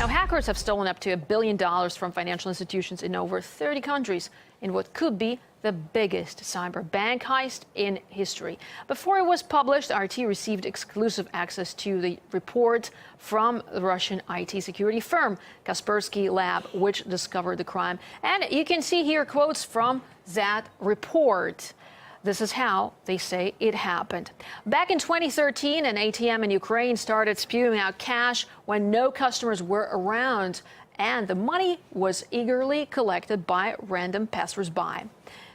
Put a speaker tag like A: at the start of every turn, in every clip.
A: Now, hackers have stolen up to $1 billion from financial institutions in over 30 countries in what could be the biggest cyber bank heist in history. Before it was published, RT received exclusive access to the report from the Russian IT security firm Kaspersky Lab, which discovered the crime. And you can see here quotes from that report. This is how they say it happened. Back in 2013, an ATM in Ukraine started spewing out cash when no customers were around, and the money was eagerly collected by random passers-by.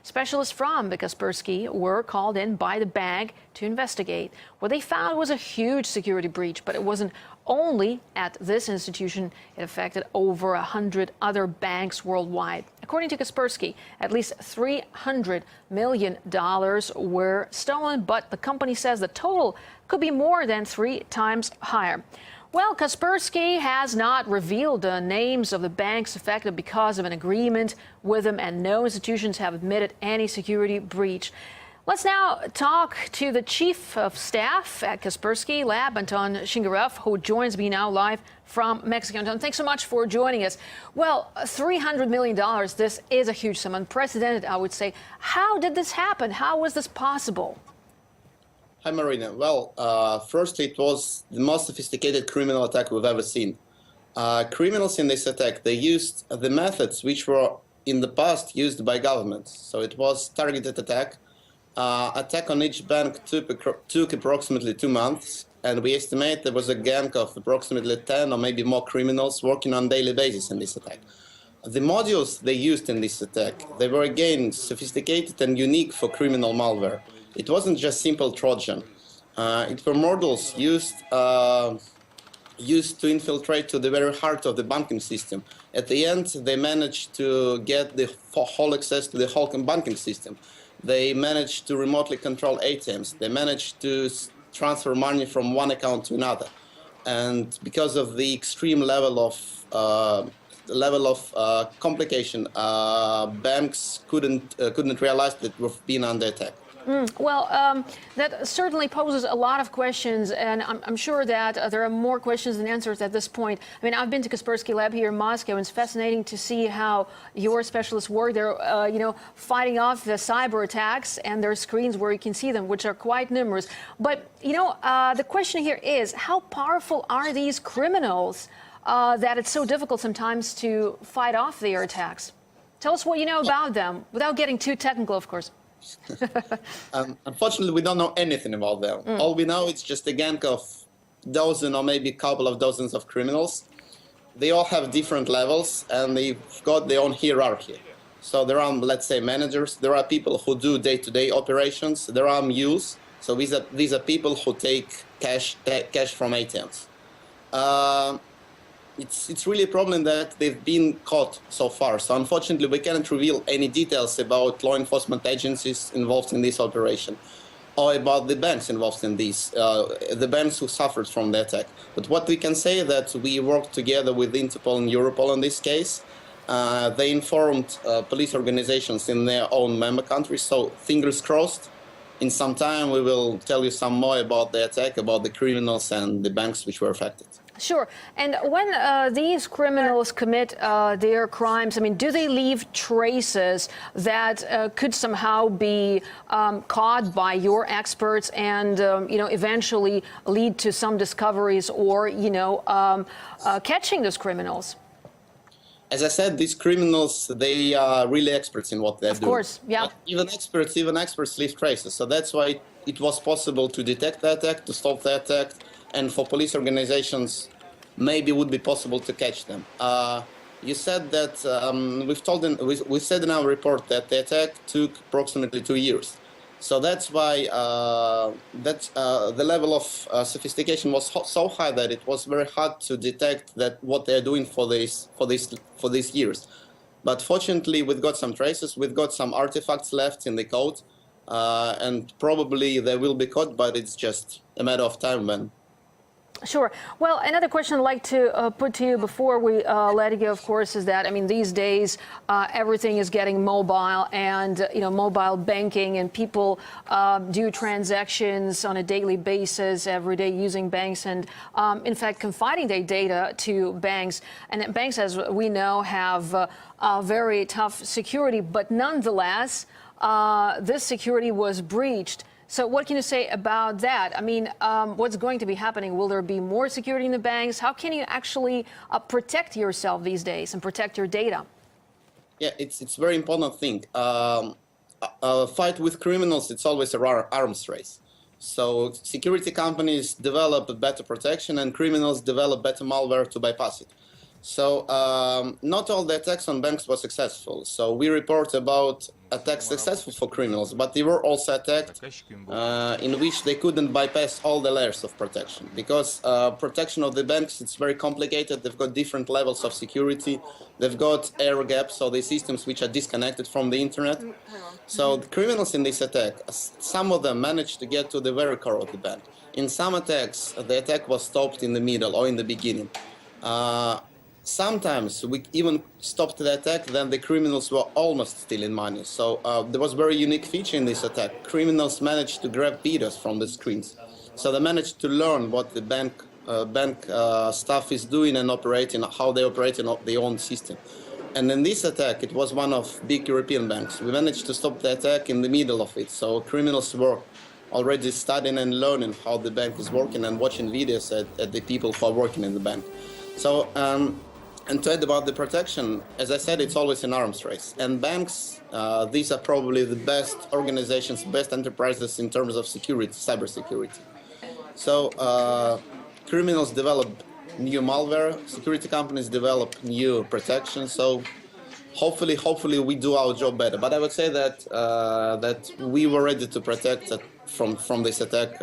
A: Specialists from the Kaspersky were called in by the bank to investigate. What they found was a huge security breach, but it wasn't only at this institution. It affected over 100 other banks worldwide. According to Kaspersky, at least $300 million were stolen, but the company says the total could be more than 3 times higher. Well, Kaspersky has not revealed the names of the banks affected because of an agreement with them, and no institutions have admitted any security breach. Let's now talk to the chief of staff at Kaspersky Lab, Anton Shingarov, who joins me now live from Mexico. Anton, thanks so much for joining us. Well, $300 million, this is a huge sum, unprecedented, I would say. How did this happen? How was this possible?
B: Hi, Marina. Well, first, it was the most sophisticated criminal attack we've ever seen. Criminals in this attack, they used the methods which were in the past used by governments. So it was targeted attack. Attack on each bank took approximately 2 months, and we estimate there was a gang of approximately 10 or maybe more criminals working on a daily basis in this attack. The modules they used in this attack, they were again sophisticated and unique for criminal malware. It wasn't just simple Trojan. It were modules used to infiltrate to the very heart of the banking system. At the end, they managed to get the whole access to the whole banking system. They managed to remotely control ATMs. They managed to transfer money from one account to another. And because of the extreme level of complication, banks couldn't realize that we've been under attack. That certainly poses a lot of questions, and I'm sure that there are more questions than answers at this point. I mean, I've been to Kaspersky Lab here in Moscow, and it's fascinating to see how your specialists work. They're, fighting off the cyber attacks, and there are screens where you can see them, which are quite numerous. But, the question here is, how powerful are these criminals that it's so difficult sometimes to fight off their attacks? Tell us what you know about them, without getting too technical, of course. Unfortunately, we don't know anything about them. All we know is just a gang of dozen or maybe a couple of dozens of criminals. They all have different levels, and they've got their own hierarchy. So there are, let's say, managers. There are people who do day-to-day operations. There are mules. So these are people who take cash from ATMs. It's really a problem that they've been caught so far. So unfortunately, we cannot reveal any details about law enforcement agencies involved in this operation, or about the banks involved in this, the banks who suffered from the attack. But what we can say is that we worked together with Interpol and Europol in this case. They informed police organizations in their own member countries. So fingers crossed, in some time we will tell you some more about the attack, about the criminals and the banks which were affected.
A: Sure. And when these criminals commit their crimes, I mean, do they leave traces that could somehow be caught by your experts and, eventually lead to some discoveries or, catching those criminals?
B: As I said, these criminals, they are really experts in what they do.
A: Of course, yeah.
B: Even experts leave traces. So that's why it was possible to detect the attack, to stop the attack, and for police organizations, maybe it would be possible to catch them. You said that we said in our report that the attack took approximately 2 years. So that's why the level of sophistication was so high that it was very hard to detect that what they're doing for these years. But fortunately, we've got some traces, we've got some artifacts left in the code, and probably they will be caught. But it's just a matter of time when.
A: Sure. Well, another question I'd like to put to you before we let you go, of course, is that, I mean, these days everything is getting mobile and, mobile banking, and people do transactions on a daily basis every day using banks and, in fact, confiding their data to banks. And banks, as we know, have very tough security, but nonetheless, this security was breached. So what can you say about that? I mean, what's going to be happening? Will there be more security in the banks? How can you actually protect yourself these days and protect your data?
B: Yeah, it's a very important thing. A fight with criminals, it's always an arms race. So security companies develop better protection and criminals develop better malware to bypass it. So not all the attacks on banks were successful. So we report about attacks successful for criminals, but they were also attacked in which they couldn't bypass all the layers of protection. Because protection of the banks, it's very complicated. They've got different levels of security. They've got air gaps, so the systems which are disconnected from the internet. So the criminals in this attack, some of them managed to get to the very core of the bank. In some attacks, the attack was stopped in the middle or in the beginning. Sometimes we even stopped the attack, then the criminals were almost stealing money. So there was a very unique feature in this attack. Criminals managed to grab videos from the screens. So they managed to learn what the bank staff is doing and operating, how they operate in their own system. And in this attack, it was one of big European banks. We managed to stop the attack in the middle of it. So criminals were already studying and learning how the bank is working and watching videos at the people who are working in the bank. So, and to add about the protection, as I said, it's always an arms race. And banks, these are probably the best organizations, best enterprises in terms of security, cybersecurity. So criminals develop new malware, security companies develop new protection. So hopefully we do our job better. But I would say that that we were ready to protect from this attack,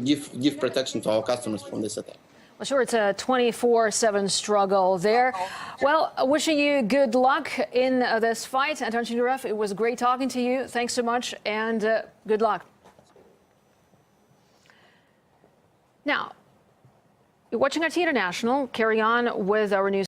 B: give protection to our customers from this attack.
A: Well, sure, it's a 24/7 struggle there. Well, wishing you good luck in this fight. Anton Chindarev, it was great talking to you. Thanks so much, and good luck. Now, you're watching RT International. Carry on with our news.